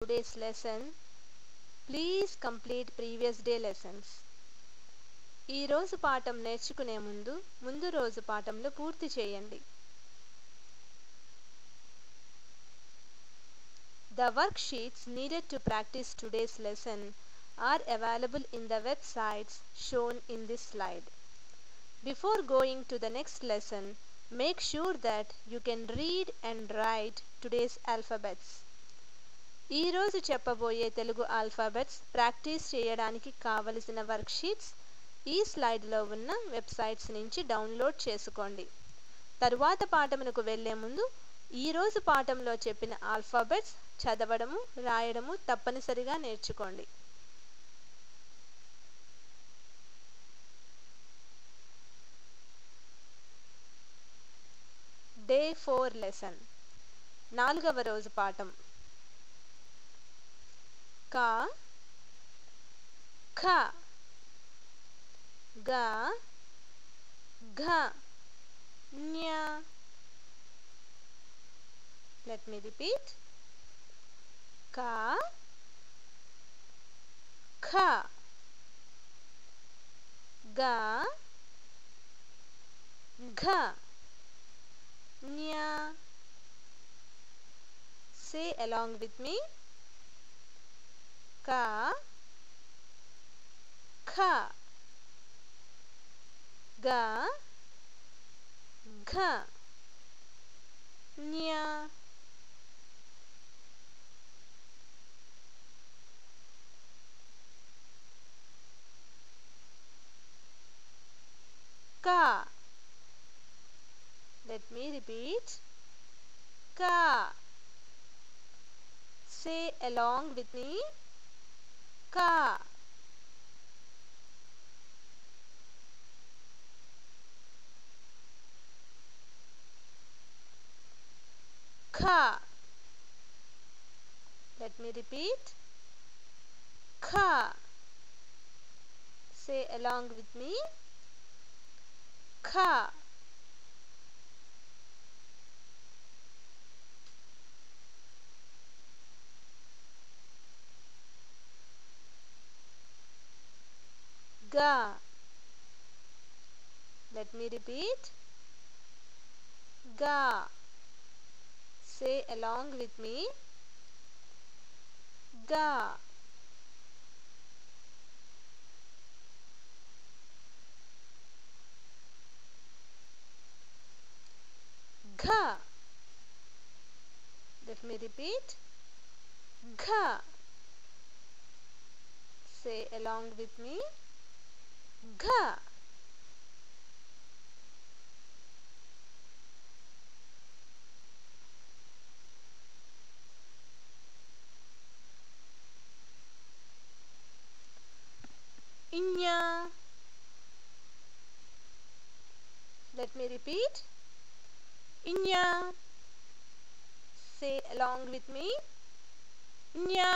today's lesson. Please complete previous day lessons. ఈ రోజు పాఠం నేర్చుకునే ముందు రోజు పాఠంలో పూర్తి చేయండి. The worksheets needed to practice today's lesson are available in the websites shown in this slide. Before going to the next lesson, make sure that you can read and write today's alphabets. ఈ రోజు చెప్పబోయే Telugu alphabets practice చేయడానికి కావలసిన worksheets ఈ స్లైడ్లో ఉన్న websites నుంచి download చేసుకోండి. తరువాత పాఠమునకు వెళ్లే ముందు ఈ రోజు పాఠంలో చెప్పిన ఆల్ఫాబెట్స్ చదవడము రాయడము తప్పనిసరిగా నేర్చుకోండి. డే 4 లెసన్ 4వ రోజు పాఠం. క ఖ గ ఘ ఞ. Let me repeat. క ఖ గ ఘ ఞ. Say along with me. ka kha ga gha nya. Ka. Let me repeat. Ka. Say along with me. Ka. Kha. Let me repeat. Kha. Say along with me. Kha. Ga. Let me repeat. Ga. Say along with me. Ga. Gha. Let me repeat. Gha. Say along with me. Gha. Inya. Let me repeat. Inya. Say along with me. Inya.